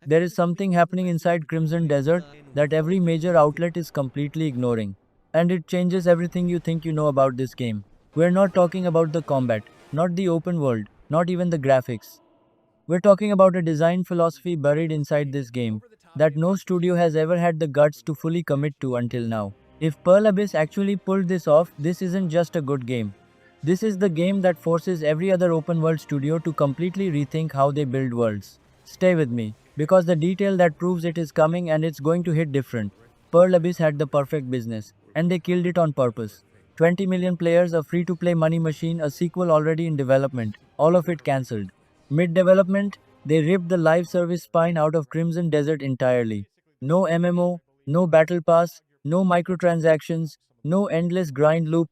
There is something happening inside Crimson Desert that every major outlet is completely ignoring. And it changes everything you think you know about this game. We're not talking about the combat, not the open world, not even the graphics. We're talking about a design philosophy buried inside this game that no studio has ever had the guts to fully commit to until now. If Pearl Abyss actually pulled this off, this isn't just a good game. This is the game that forces every other open world studio to completely rethink how they build worlds. Stay with me, because the detail that proves it is coming and it's going to hit different. Pearl Abyss had the perfect business, and they killed it on purpose. 20 million players, a free to play money machine, a sequel already in development, all of it cancelled. Mid development, they ripped the live service spine out of Crimson Desert entirely. No MMO, no battle pass, no microtransactions, no endless grind loop.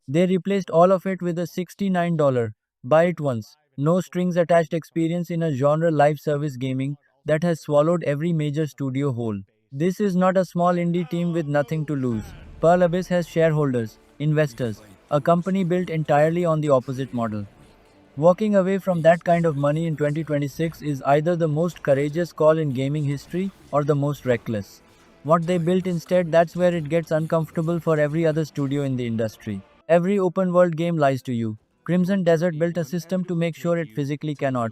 They replaced all of it with a $69 buy it once, no strings attached experience in a genre live service gaming that has swallowed every major studio whole. This is not a small indie team with nothing to lose. Pearl Abyss has shareholders, investors, a company built entirely on the opposite model. Walking away from that kind of money in 2026 is either the most courageous call in gaming history or the most reckless. What they built instead, that's where it gets uncomfortable for every other studio in the industry. Every open world game lies to you. Crimson Desert built a system to make sure it physically cannot.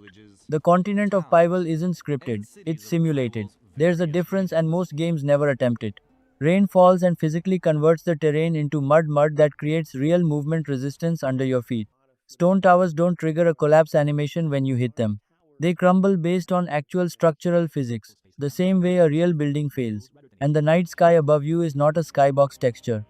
The continent of Pyval isn't scripted, it's simulated. There's a difference, and most games never attempt it. Rain falls and physically converts the terrain into mud that creates real movement resistance under your feet. Stone towers don't trigger a collapse animation when you hit them. They crumble based on actual structural physics, the same way a real building fails. And the night sky above you is not a skybox texture.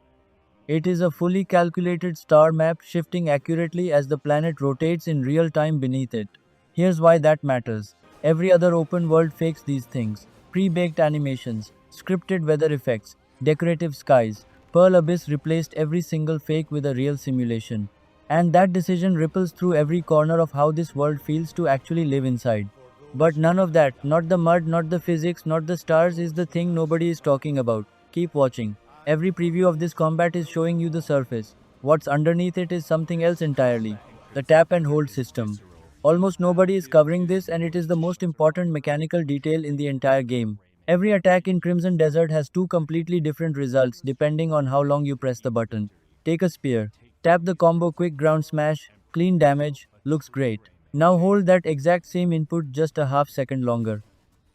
It is a fully calculated star map shifting accurately as the planet rotates in real time beneath it. Here's why that matters. Every other open world fakes these things. Pre-baked animations, scripted weather effects, decorative skies. Pearl Abyss replaced every single fake with a real simulation. And that decision ripples through every corner of how this world feels to actually live inside. But none of that, not the mud, not the physics, not the stars, is the thing nobody is talking about. Keep watching. Every preview of this combat is showing you the surface. What's underneath it is something else entirely. The tap and hold system. Almost nobody is covering this, and it is the most important mechanical detail in the entire game. Every attack in Crimson Desert has two completely different results depending on how long you press the button. Take a spear. Tap the combo quick ground smash, clean damage, looks great. Now hold that exact same input just a half second longer.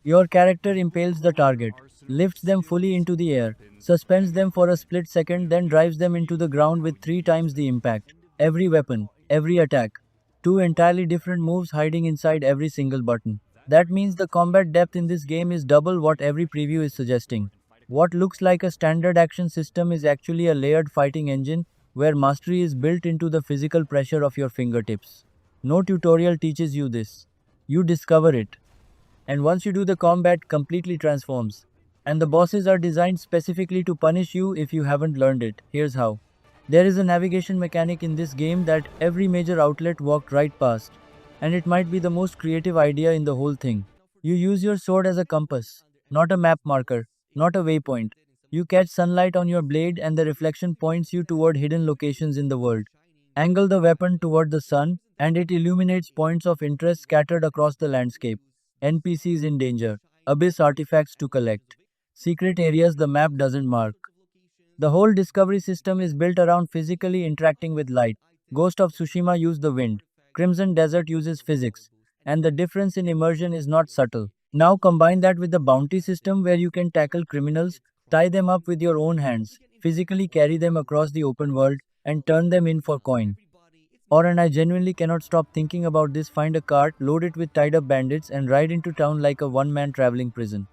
Your character impales the target, lifts them fully into the air, suspends them for a split second, then drives them into the ground with three times the impact. Every weapon, every attack. Two entirely different moves hiding inside every single button. That means the combat depth in this game is double what every preview is suggesting. What looks like a standard action system is actually a layered fighting engine where mastery is built into the physical pressure of your fingertips. No tutorial teaches you this. You discover it. And once you do, the combat completely transforms. And the bosses are designed specifically to punish you if you haven't learned it. Here's how. There is a navigation mechanic in this game that every major outlet walked right past. And it might be the most creative idea in the whole thing. You use your sword as a compass, not a map marker, not a waypoint. You catch sunlight on your blade and the reflection points you toward hidden locations in the world. Angle the weapon toward the sun, and it illuminates points of interest scattered across the landscape. NPCs in danger, abyss artifacts to collect, secret areas the map doesn't mark. The whole discovery system is built around physically interacting with light. Ghost of Tsushima used the wind, Crimson Desert uses physics, and the difference in immersion is not subtle. Now combine that with the bounty system where you can tackle criminals, tie them up with your own hands, physically carry them across the open world, and turn them in for coin. Or, and I genuinely cannot stop thinking about this, find a cart, load it with tied up bandits, and ride into town like a one man traveling prison.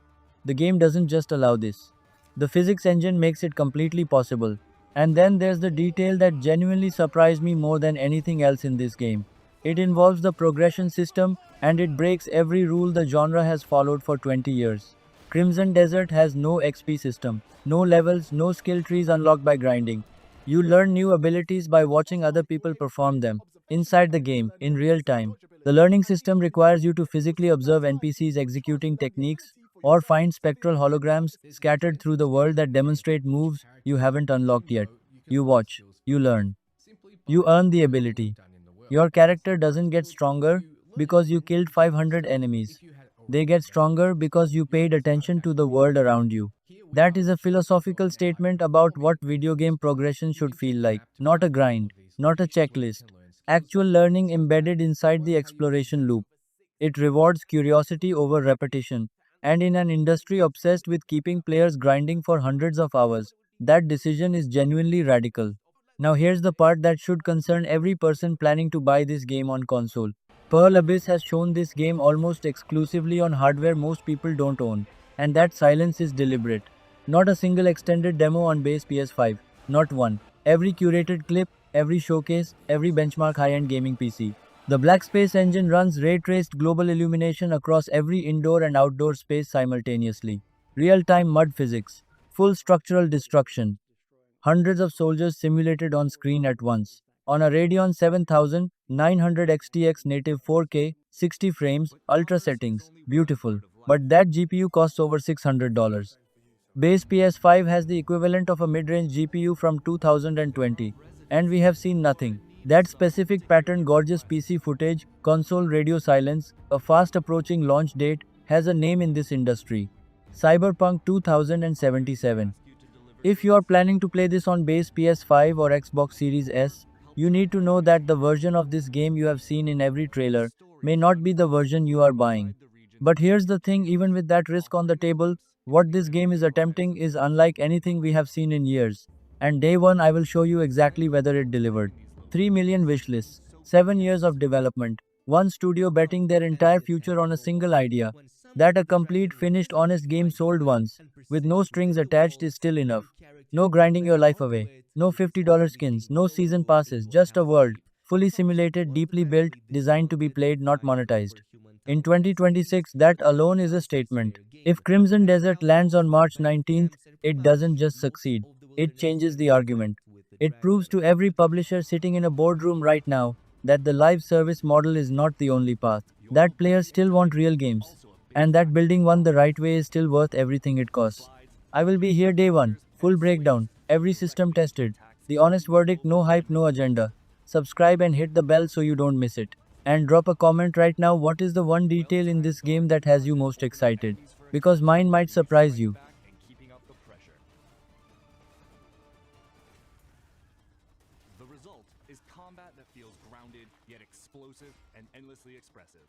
The game doesn't just allow this. The physics engine makes it completely possible. And then there's the detail that genuinely surprised me more than anything else in this game. It involves the progression system, and it breaks every rule the genre has followed for 20 years. Crimson Desert has no XP system, no levels, no skill trees unlocked by grinding. You learn new abilities by watching other people perform them, inside the game, in real time. The learning system requires you to physically observe NPCs executing techniques, or find spectral holograms scattered through the world that demonstrate moves you haven't unlocked yet. You watch, you learn, you earn the ability. Your character doesn't get stronger because you killed 500 enemies. They get stronger because you paid attention to the world around you. That is a philosophical statement about what video game progression should feel like. Not a grind, not a checklist. Actual learning embedded inside the exploration loop. It rewards curiosity over repetition. And in an industry obsessed with keeping players grinding for hundreds of hours, that decision is genuinely radical. Now, here's the part that should concern every person planning to buy this game on console. Pearl Abyss has shown this game almost exclusively on hardware most people don't own, and that silence is deliberate. Not a single extended demo on base PS5, not one. Every curated clip, every showcase, every benchmark high-end gaming PC. The Black Space engine runs ray-traced global illumination across every indoor and outdoor space simultaneously. Real-time mud physics, full structural destruction, hundreds of soldiers simulated on screen at once. On a Radeon 7900 XTX native 4K, 60 frames, ultra settings, beautiful. But that GPU costs over $600. Base PS5 has the equivalent of a mid-range GPU from 2020, and we have seen nothing. That specific pattern gorgeous PC footage, console radio silence, a fast approaching launch date, has a name in this industry. Cyberpunk 2077. If you are planning to play this on base PS5 or Xbox Series S, you need to know that the version of this game you have seen in every trailer may not be the version you are buying. But here's the thing, even with that risk on the table, what this game is attempting is unlike anything we have seen in years. And day one I will show you exactly whether it delivered. 3 million wishlists, 7 years of development, one studio betting their entire future on a single idea. That a complete finished honest game sold once, with no strings attached is still enough. No grinding your life away, no $50 skins, no season passes, just a world, fully simulated, deeply built, designed to be played, not monetized. In 2026, that alone is a statement. If Crimson Desert lands on March 19th, it doesn't just succeed, it changes the argument. It proves to every publisher sitting in a boardroom right now that the live service model is not the only path, that players still want real games, and that building one the right way is still worth everything it costs. I will be here day one, full breakdown, every system tested, the honest verdict, no hype, no agenda. Subscribe and hit the bell so you don't miss it. And drop a comment right now, what is the one detail in this game that has you most excited? Because mine might surprise you. The result is combat that feels grounded, yet explosive and endlessly expressive.